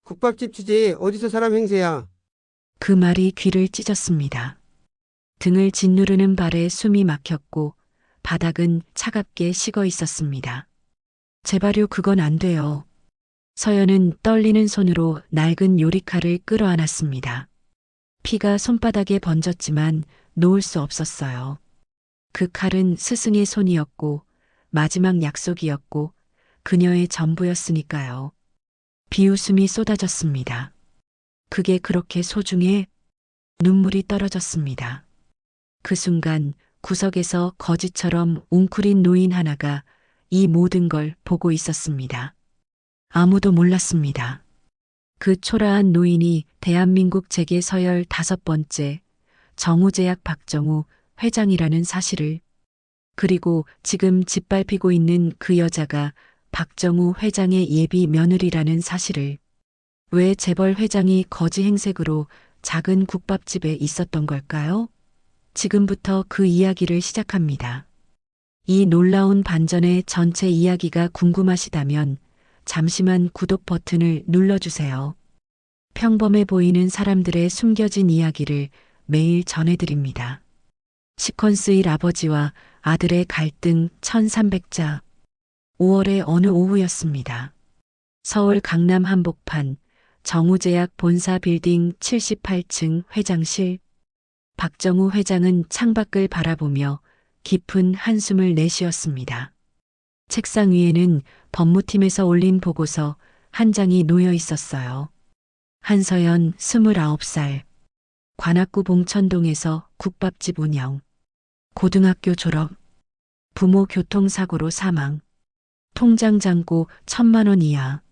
국밥집 주제에 어디서 사람 행세야? 그 말이 귀를 찢었습니다. 등을 짓누르는 발에 숨이 막혔고 바닥은 차갑게 식어 있었습니다. 제발요, 그건 안 돼요. 서연은 떨리는 손으로 낡은 요리칼을 끌어안았습니다. 피가 손바닥에 번졌지만 놓을 수 없었어요. 그 칼은 스승의 손이었고 마지막 약속이었고 그녀의 전부였으니까요. 비웃음이 쏟아졌습니다. 그게 그렇게 소중해? 눈물이 떨어졌습니다. 그 순간 구석에서 거지처럼 웅크린 노인 하나가 이 모든 걸 보고 있었습니다. 아무도 몰랐습니다. 그 초라한 노인이 대한민국 재계 서열 5번째 정우제약 박정우 회장이라는 사실을, 그리고 지금 짓밟히고 있는 그 여자가 박정우 회장의 예비 며느리라는 사실을, 왜 재벌 회장이 거지 행색으로 작은 국밥집에 있었던 걸까요? 지금부터 그 이야기를 시작합니다. 이 놀라운 반전의 전체 이야기가 궁금하시다면 잠시만 구독 버튼을 눌러주세요. 평범해 보이는 사람들의 숨겨진 이야기를 매일 전해드립니다. 시퀀스 1, 아버지와 아들의 갈등 1300자. 5월의 어느 오후였습니다. 서울 강남 한복판 정우제약 본사 빌딩 78층 회장실. 박정우 회장은 창밖을 바라보며 깊은 한숨을 내쉬었습니다. 책상 위에는 법무팀에서 올린 보고서 한 장이 놓여 있었어요. 한서연 29살. 관악구 봉천동에서 국밥집 운영. 고등학교 졸업. 부모 교통사고로 사망. 통장 잔고 1,000만 원 이하.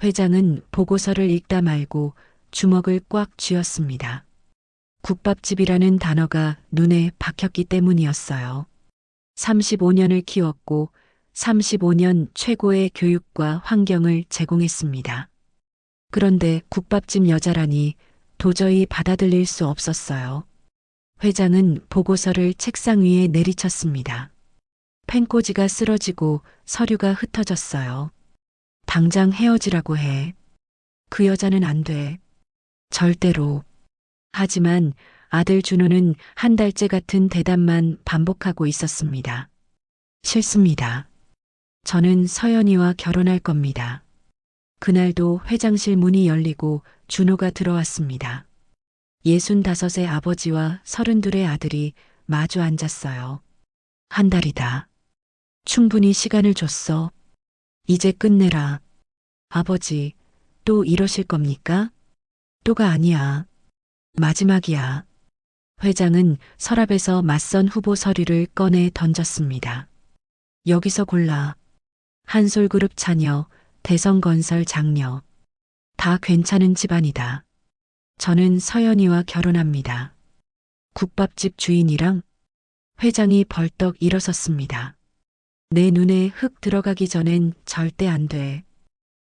회장은 보고서를 읽다 말고 주먹을 꽉 쥐었습니다. 국밥집이라는 단어가 눈에 박혔기 때문이었어요. 35년을 키웠고 35년 최고의 교육과 환경을 제공했습니다. 그런데 국밥집 여자라니 도저히 받아들일 수 없었어요. 회장은 보고서를 책상 위에 내리쳤습니다. 펜꽂이가 쓰러지고 서류가 흩어졌어요. 당장 헤어지라고 해. 그 여자는 안 돼. 절대로. 하지만 아들 준호는 한 달째 같은 대답만 반복하고 있었습니다. 싫습니다. 저는 서연이와 결혼할 겁니다. 그날도 회장실 문이 열리고 준호가 들어왔습니다. 65의 아버지와 32의 아들이 마주 앉았어요. 한 달이다. 충분히 시간을 줬어. 이제 끝내라. 아버지, 또 이러실 겁니까? 또가 아니야. 마지막이야. 회장은 서랍에서 맞선 후보 서류를 꺼내 던졌습니다. 여기서 골라. 한솔그룹 자녀, 대성건설 장녀. 다 괜찮은 집안이다. 저는 서연이와 결혼합니다. 국밥집 주인이랑. 회장이 벌떡 일어섰습니다. 내 눈에 흙 들어가기 전엔 절대 안 돼.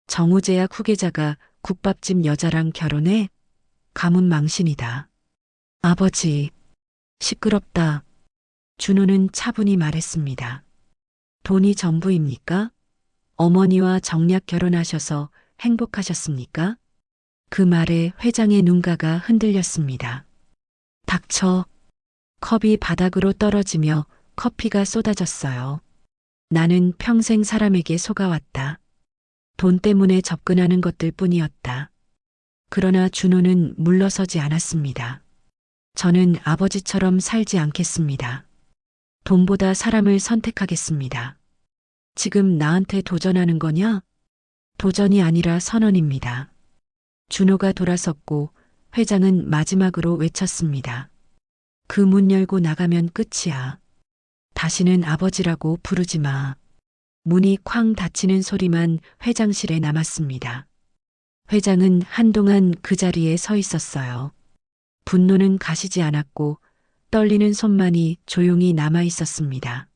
정우제약 후계자가 국밥집 여자랑 결혼해? 가문 망신이다. 아버지, 시끄럽다. 준호는 차분히 말했습니다. 돈이 전부입니까? 어머니와 정략 결혼하셔서 행복하셨습니까? 그 말에 회장의 눈가가 흔들렸습니다. 닥쳐. 컵이 바닥으로 떨어지며 커피가 쏟아졌어요. 나는 평생 사람에게 속아왔다. 돈 때문에 접근하는 것들 뿐이었다. 그러나 준호는 물러서지 않았습니다. 저는 아버지처럼 살지 않겠습니다. 돈보다 사람을 선택하겠습니다. 지금 나한테 도전하는 거냐? 도전이 아니라 선언입니다. 준호가 돌아섰고 회장은 마지막으로 외쳤습니다. 그 문 열고 나가면 끝이야. 다시는 아버지라고 부르지 마. 문이 쾅 닫히는 소리만 회장실에 남았습니다. 회장은 한동안 그 자리에 서 있었어요. 분노는 가시지 않았고 떨리는 손만이 조용히 남아 있었습니다.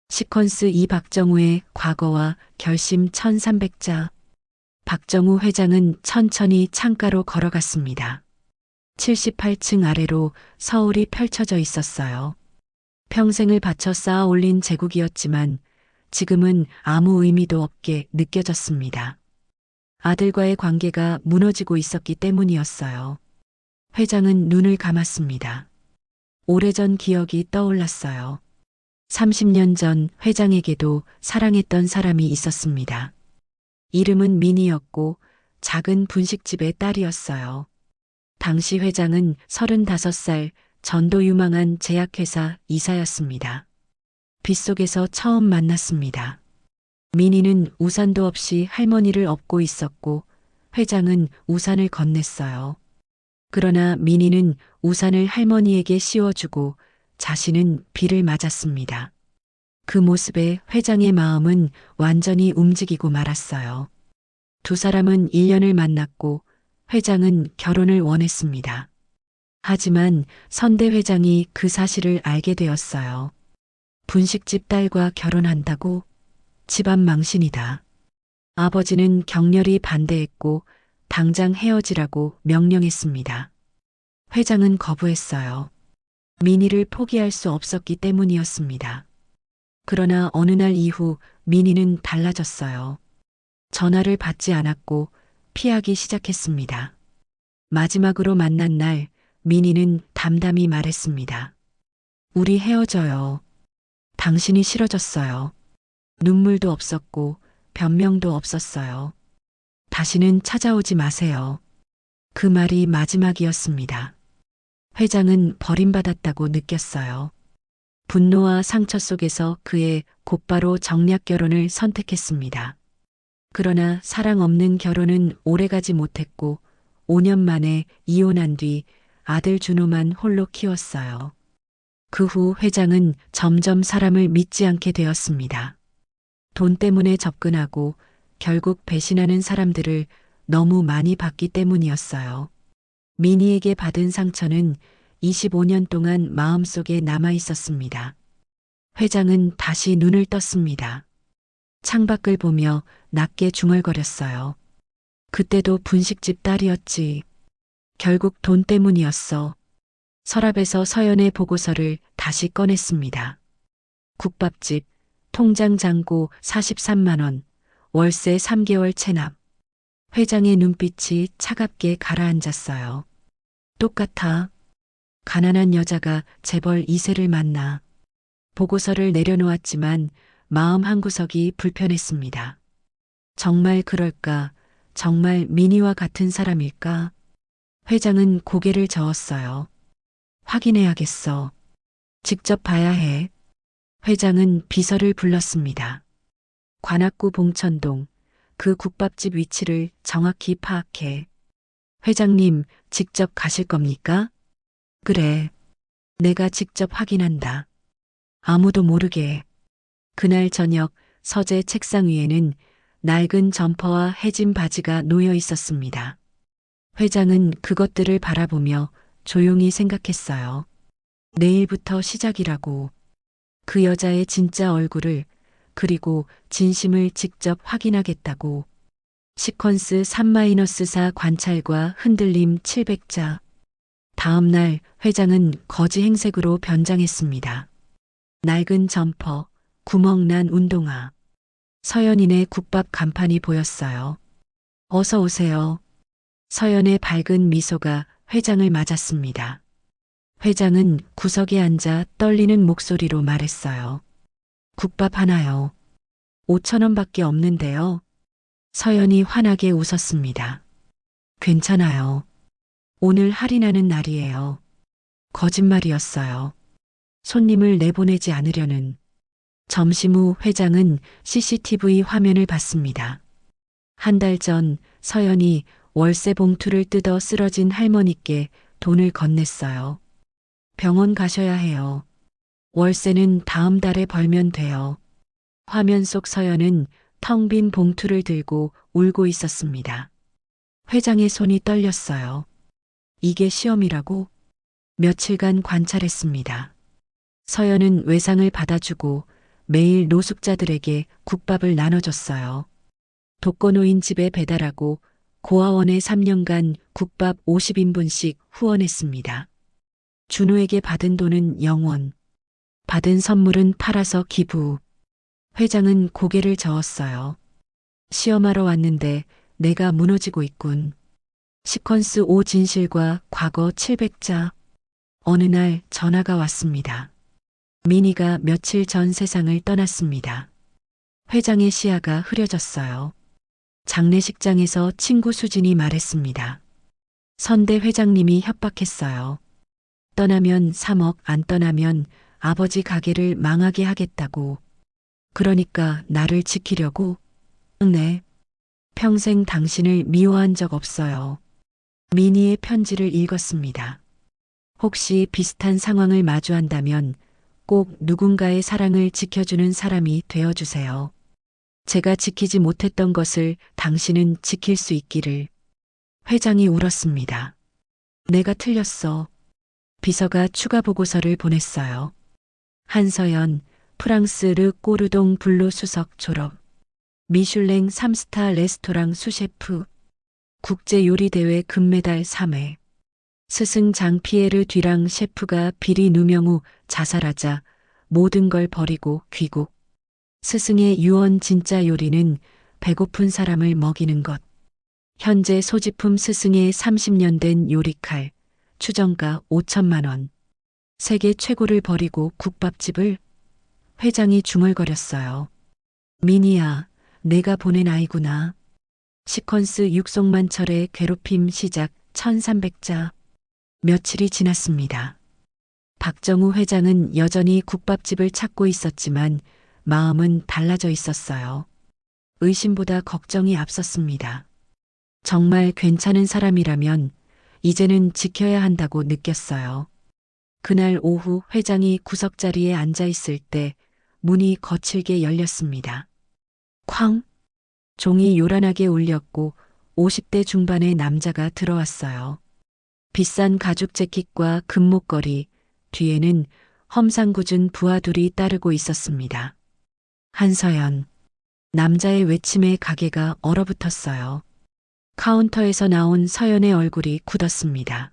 시퀀스 2, 박정우의 과거와 결심 1300자. 박정우 회장은 천천히 창가로 걸어갔습니다. 78층 아래로 서울이 펼쳐져 있었어요. 평생을 바쳐 쌓아 올린 제국이었지만 지금은 아무 의미도 없게 느껴졌습니다. 아들과의 관계가 무너지고 있었기 때문이었어요. 회장은 눈을 감았습니다. 오래전 기억이 떠올랐어요. 30년 전 회장에게도 사랑했던 사람이 있었습니다. 이름은 민이었고 작은 분식집의 딸이었어요. 당시 회장은 35살 전도 유망한 제약회사 이사였습니다. 빗속에서 처음 만났습니다. 민희는 우산도 없이 할머니를 업고 있었고 회장은 우산을 건넸어요. 그러나 민희는 우산을 할머니에게 씌워주고 자신은 비를 맞았습니다. 그 모습에 회장의 마음은 완전히 움직이고 말았어요. 두 사람은 1년을 만났고 회장은 결혼을 원했습니다. 하지만 선대 회장이 그 사실을 알게 되었어요. 분식집 딸과 결혼한다고? 집안 망신이다. 아버지는 격렬히 반대했고 당장 헤어지라고 명령했습니다. 회장은 거부했어요. 민희를 포기할 수 없었기 때문이었습니다. 그러나 어느 날 이후 민희는 달라졌어요. 전화를 받지 않았고 피하기 시작했습니다. 마지막으로 만난 날 민희는 담담히 말했습니다. 우리 헤어져요. 당신이 싫어졌어요. 눈물도 없었고 변명도 없었어요. 다시는 찾아오지 마세요. 그 말이 마지막이었습니다. 회장은 버림받았다고 느꼈어요. 분노와 상처 속에서 그의 곧바로 정략 결혼을 선택했습니다. 그러나 사랑 없는 결혼은 오래가지 못했고 5년 만에 이혼한 뒤 아들 준호만 홀로 키웠어요. 그 후 회장은 점점 사람을 믿지 않게 되었습니다. 돈 때문에 접근하고 결국 배신하는 사람들을 너무 많이 봤기 때문이었어요. 민희에게 받은 상처는 25년 동안 마음속에 남아 있었습니다. 회장은 다시 눈을 떴습니다. 창밖을 보며 낮게 중얼거렸어요. 그때도 분식집 딸이었지. 결국 돈 때문이었어. 서랍에서 서연의 보고서를 다시 꺼냈습니다. 국밥집, 통장 잔고 43만 원, 월세 3개월 체납. 회장의 눈빛이 차갑게 가라앉았어요. 똑같아. 가난한 여자가 재벌 2세를 만나. 보고서를 내려놓았지만 마음 한구석이 불편했습니다. 정말 그럴까? 정말 민희와 같은 사람일까? 회장은 고개를 저었어요. 확인해야겠어. 직접 봐야 해. 회장은 비서를 불렀습니다. 관악구 봉천동, 그 국밥집 위치를 정확히 파악해. 회장님, 직접 가실 겁니까? 그래. 내가 직접 확인한다. 아무도 모르게. 그날 저녁 서재 책상 위에는 낡은 점퍼와 해진 바지가 놓여 있었습니다. 회장은 그것들을 바라보며 조용히 생각했어요. 내일부터 시작이라고. 그 여자의 진짜 얼굴을 그리고 진심을 직접 확인하겠다고. 시퀀스 3-4 관찰과 흔들림 700자. 다음 날 회장은 거지 행색으로 변장했습니다. 낡은 점퍼, 구멍난 운동화. 서연인의 국밥 간판이 보였어요. 어서 오세요. 서연의 밝은 미소가 회장을 맞았습니다. 회장은 구석에 앉아 떨리는 목소리로 말했어요. 국밥 하나요. 5천 원밖에 없는데요. 서연이 환하게 웃었습니다. 괜찮아요. 오늘 할인하는 날이에요. 거짓말이었어요. 손님을 내보내지 않으려는. 점심 후 회장은 CCTV 화면을 봤습니다. 한 달 전 서연이 월세 봉투를 뜯어 쓰러진 할머니께 돈을 건넸어요. 병원 가셔야 해요. 월세는 다음 달에 벌면 돼요. 화면 속 서연은 텅 빈 봉투를 들고 울고 있었습니다. 회장의 손이 떨렸어요. 이게 시험이라고? 며칠간 관찰했습니다. 서연은 외상을 받아주고 매일 노숙자들에게 국밥을 나눠줬어요. 독거노인 집에 배달하고 고아원에 3년간 국밥 50인분씩 후원했습니다. 준호에게 받은 돈은 영원, 받은 선물은 팔아서 기부. 회장은 고개를 저었어요. 시험하러 왔는데 내가 무너지고 있군. 시퀀스 5 진실과 과거 700자. 어느 날 전화가 왔습니다. 미니가 며칠 전 세상을 떠났습니다. 회장의 시야가 흐려졌어요. 장례식장에서 친구 수진이 말했습니다. 선대 회장님이 협박했어요. 떠나면 3억, 안 떠나면 아버지 가게를 망하게 하겠다고. 그러니까 나를 지키려고? 네. 평생 당신을 미워한 적 없어요. 미니의 편지를 읽었습니다. 혹시 비슷한 상황을 마주한다면 꼭 누군가의 사랑을 지켜주는 사람이 되어주세요. 제가 지키지 못했던 것을 당신은 지킬 수 있기를. 회장이 울었습니다. 내가 틀렸어. 비서가 추가 보고서를 보냈어요. 한서연, 프랑스 르 꼬르동 블루 수석 졸업. 미슐랭 3스타 레스토랑 수셰프. 국제요리대회 금메달 3회. 스승 장 피에르 뒤랑 셰프가 비리 누명 후 자살하자 모든 걸 버리고 귀국. 스승의 유언 진짜 요리는 배고픈 사람을 먹이는 것. 현재 소지품 스승의 30년 된 요리칼. 추정가 5천만 원. 세계 최고를 버리고 국밥집을. 회장이 중얼거렸어요. 미니야, 내가 보낸 아이구나. 시퀀스 육송만철의 괴롭힘 시작 1300자. 며칠이 지났습니다. 박정우 회장은 여전히 국밥집을 찾고 있었지만 마음은 달라져 있었어요. 의심보다 걱정이 앞섰습니다. 정말 괜찮은 사람이라면 이제는 지켜야 한다고 느꼈어요. 그날 오후 회장이 구석자리에 앉아 있을 때 문이 거칠게 열렸습니다. 쾅! 종이 요란하게 울렸고 50대 중반의 남자가 들어왔어요. 비싼 가죽 재킷과 금목걸이, 뒤에는 험상궂은 부하들이 따르고 있었습니다. 한서연. 남자의 외침에 가게가 얼어붙었어요. 카운터에서 나온 서연의 얼굴이 굳었습니다.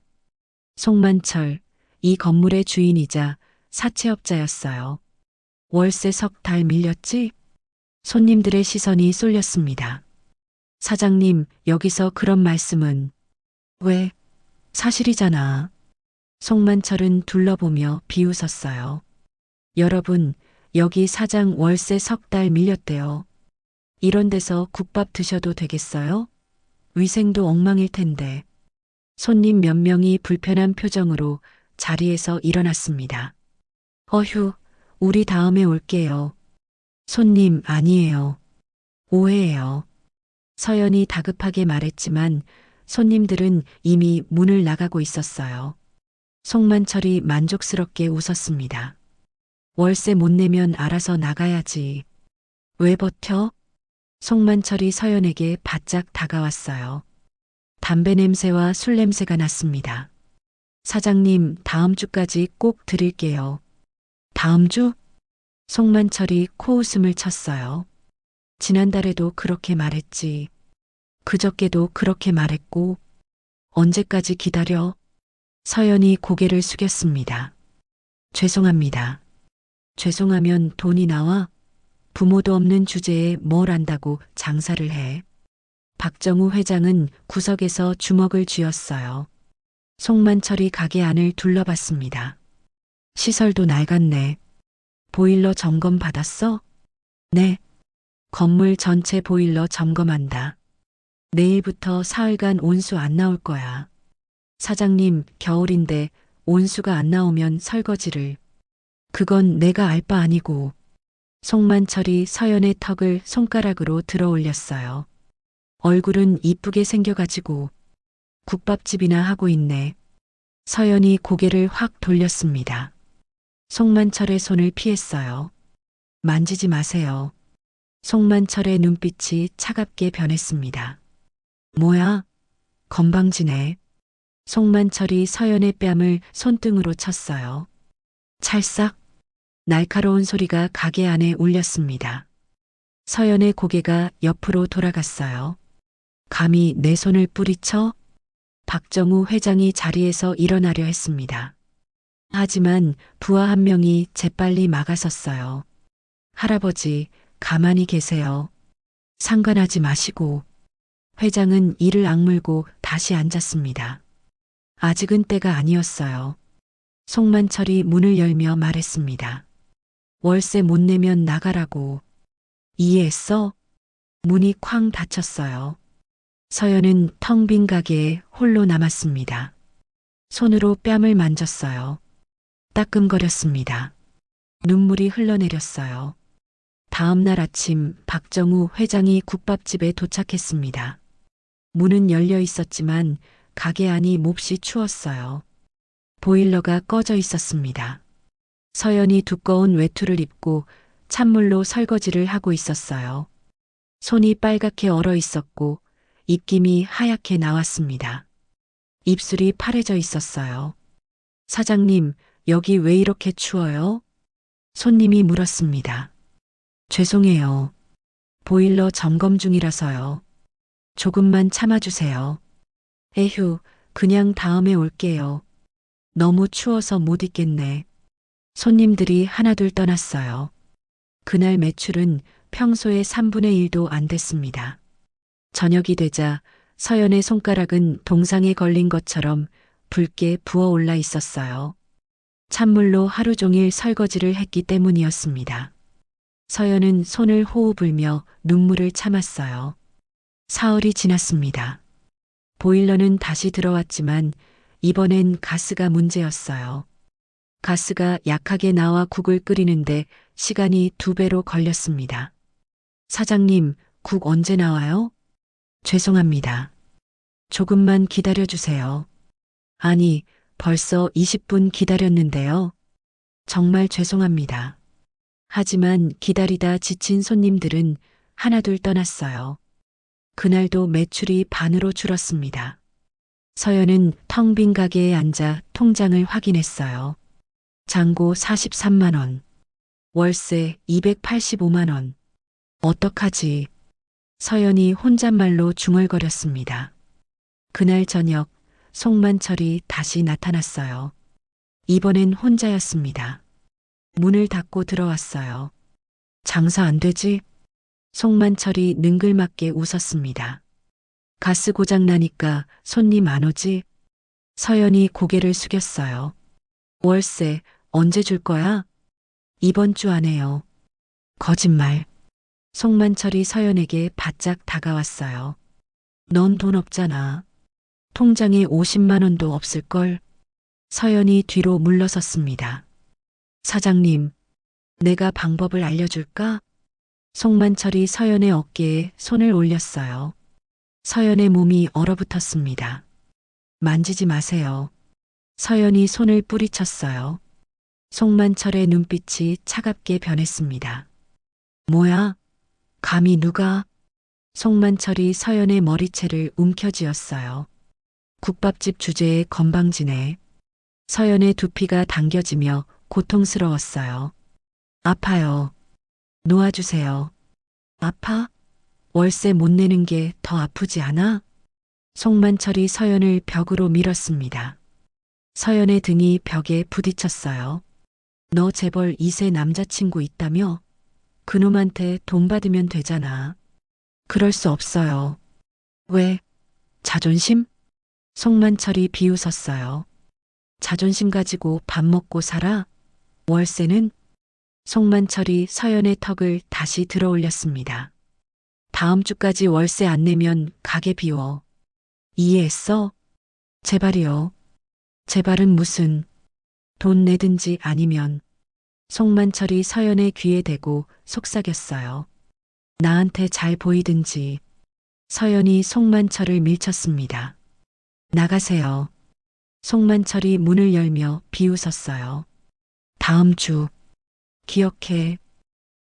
송만철, 이 건물의 주인이자 사채업자였어요. 월세 석 달 밀렸지? 손님들의 시선이 쏠렸습니다. 사장님, 여기서 그런 말씀은. 왜? 사실이잖아. 송만철은 둘러보며 비웃었어요. 여러분, 여기 사장 월세 석 달 밀렸대요. 이런 데서 국밥 드셔도 되겠어요? 위생도 엉망일 텐데. 손님 몇 명이 불편한 표정으로 자리에서 일어났습니다. 어휴, 우리 다음에 올게요. 손님 아니에요. 오해예요. 서연이 다급하게 말했지만 손님들은 이미 문을 나가고 있었어요. 송만철이 만족스럽게 웃었습니다. 월세 못 내면 알아서 나가야지. 왜 버텨? 송만철이 서연에게 바짝 다가왔어요. 담배 냄새와 술 냄새가 났습니다. 사장님, 다음 주까지 꼭 드릴게요. 다음 주? 송만철이 코웃음을 쳤어요. 지난달에도 그렇게 말했지. 그저께도 그렇게 말했고. 언제까지 기다려? 서연이 고개를 숙였습니다. 죄송합니다. 죄송하면 돈이 나와? 부모도 없는 주제에 뭘 안다고 장사를 해. 박정우 회장은 구석에서 주먹을 쥐었어요. 송만철이 가게 안을 둘러봤습니다. 시설도 낡았네. 보일러 점검 받았어? 네. 건물 전체 보일러 점검한다. 내일부터 사흘간 온수 안 나올 거야. 사장님, 겨울인데 온수가 안 나오면 설거지를. 그건 내가 알 바 아니고. 송만철이 서연의 턱을 손가락으로 들어 올렸어요. 얼굴은 이쁘게 생겨가지고 국밥집이나 하고 있네. 서연이 고개를 확 돌렸습니다. 송만철의 손을 피했어요. 만지지 마세요. 송만철의 눈빛이 차갑게 변했습니다. 뭐야? 건방지네. 송만철이 서연의 뺨을 손등으로 쳤어요. 찰싹. 날카로운 소리가 가게 안에 울렸습니다. 서연의 고개가 옆으로 돌아갔어요. 감히 내 손을 뿌리쳐? 박정우 회장이 자리에서 일어나려 했습니다. 하지만 부하 한 명이 재빨리 막아섰어요. 할아버지, 가만히 계세요. 상관하지 마시고. 회장은 이를 악물고 다시 앉았습니다. 아직은 때가 아니었어요. 송만철이 문을 열며 말했습니다. 월세 못 내면 나가라고. 이해했어? 문이 쾅 닫혔어요. 서연은 텅 빈 가게에 홀로 남았습니다. 손으로 뺨을 만졌어요. 따끔거렸습니다. 눈물이 흘러내렸어요. 다음 날 아침 박정우 회장이 국밥집에 도착했습니다. 문은 열려 있었지만 가게 안이 몹시 추웠어요. 보일러가 꺼져 있었습니다. 서연이 두꺼운 외투를 입고 찬물로 설거지를 하고 있었어요. 손이 빨갛게 얼어 있었고 입김이 하얗게 나왔습니다. 입술이 파래져 있었어요. 사장님, 여기 왜 이렇게 추워요? 손님이 물었습니다. 죄송해요. 보일러 점검 중이라서요. 조금만 참아주세요. 에휴, 그냥 다음에 올게요. 너무 추워서 못 있겠네. 손님들이 하나둘 떠났어요. 그날 매출은 평소의 3분의 1도 안 됐습니다. 저녁이 되자 서연의 손가락은 동상에 걸린 것처럼 붉게 부어올라 있었어요. 찬물로 하루 종일 설거지를 했기 때문이었습니다. 서연은 손을 호흡 불며 눈물을 참았어요. 사흘이 지났습니다. 보일러는 다시 들어왔지만 이번엔 가스가 문제였어요. 가스가 약하게 나와 국을 끓이는데 시간이 2배로 걸렸습니다. 사장님, 국 언제 나와요? 죄송합니다. 조금만 기다려주세요. 아니, 벌써 20분 기다렸는데요. 정말 죄송합니다. 하지만 기다리다 지친 손님들은 하나둘 떠났어요. 그날도 매출이 반으로 줄었습니다. 서연은 텅 빈 가게에 앉아 통장을 확인했어요. 잔고 43만 원, 월세 285만 원. 어떡하지? 서연이 혼잣말로 중얼거렸습니다. 그날 저녁 송만철이 다시 나타났어요. 이번엔 혼자였습니다. 문을 닫고 들어왔어요. 장사 안 되지? 송만철이 능글맞게 웃었습니다. 가스 고장 나니까 손님 안 오지? 서연이 고개를 숙였어요. 월세 언제 줄 거야? 이번 주 안에요. 거짓말. 송만철이 서연에게 바짝 다가왔어요. 넌 돈 없잖아. 통장에 50만 원도 없을걸? 서연이 뒤로 물러섰습니다. 사장님, 내가 방법을 알려줄까? 송만철이 서연의 어깨에 손을 올렸어요. 서연의 몸이 얼어붙었습니다. 만지지 마세요. 서연이 손을 뿌리쳤어요. 송만철의 눈빛이 차갑게 변했습니다. 뭐야? 감히 누가? 송만철이 서연의 머리채를 움켜쥐었어요. 국밥집 주제에 건방지네. 서연의 두피가 당겨지며 고통스러웠어요. 아파요. 놓아주세요. 아파? 월세 못 내는 게 더 아프지 않아? 송만철이 서연을 벽으로 밀었습니다. 서연의 등이 벽에 부딪혔어요. 너 재벌 2세 남자친구 있다며? 그놈한테 돈 받으면 되잖아. 그럴 수 없어요. 왜? 자존심? 송만철이 비웃었어요. 자존심 가지고 밥 먹고 살아? 월세는? 송만철이 서연의 턱을 다시 들어 올렸습니다. 다음 주까지 월세 안 내면 가게 비워. 이해했어? 제발이요. 제발은 무슨. 돈 내든지 아니면. 송만철이 서연의 귀에 대고 속삭였어요. 나한테 잘 보이든지. 서연이 송만철을 밀쳤습니다. 나가세요. 송만철이 문을 열며 비웃었어요. 다음 주. 기억해.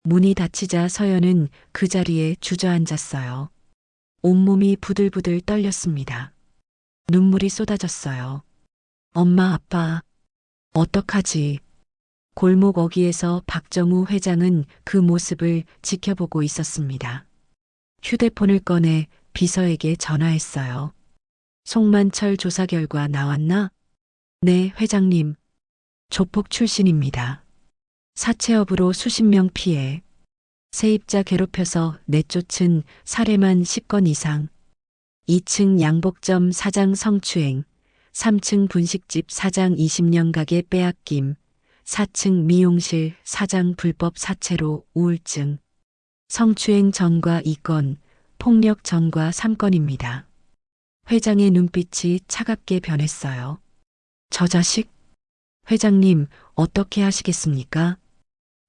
문이 닫히자 서연은 그 자리에 주저앉았어요. 온몸이 부들부들 떨렸습니다. 눈물이 쏟아졌어요. 엄마, 아빠, 어떡하지? 골목 어귀에서 박정우 회장은 그 모습을 지켜보고 있었습니다. 휴대폰을 꺼내 비서에게 전화했어요. 송만철 조사 결과 나왔나? 네, 회장님. 조폭 출신입니다. 사채업으로 수십 명 피해. 세입자 괴롭혀서 내쫓은 사례만 10건 이상. 2층 양복점 사장 성추행, 3층 분식집 사장 20년 가게 빼앗김, 4층 미용실 사장 불법 사채로 우울증. 성추행 전과 2건, 폭력 전과 3건입니다. 회장의 눈빛이 차갑게 변했어요. 저 자식? 회장님, 어떻게 하시겠습니까?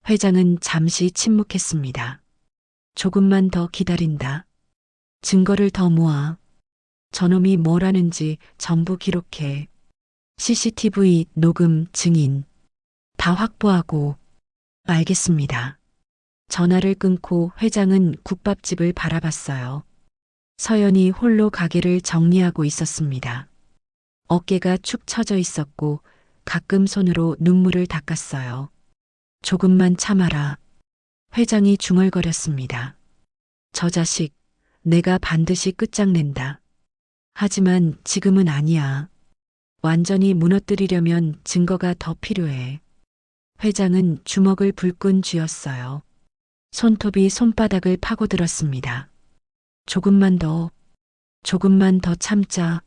회장은 잠시 침묵했습니다. 조금만 더 기다린다. 증거를 더 모아. 저놈이 뭘 하는지 전부 기록해. CCTV 녹음 증인 다 확보하고. 알겠습니다. 전화를 끊고 회장은 국밥집을 바라봤어요. 서연이 홀로 가게를 정리하고 있었습니다. 어깨가 축 처져 있었고 가끔 손으로 눈물을 닦았어요. 조금만 참아라. 회장이 중얼거렸습니다. 저 자식, 내가 반드시 끝장낸다. 하지만 지금은 아니야. 완전히 무너뜨리려면 증거가 더 필요해. 회장은 주먹을 불끈 쥐었어요. 손톱이 손바닥을 파고들었습니다. 조금만 더 참자.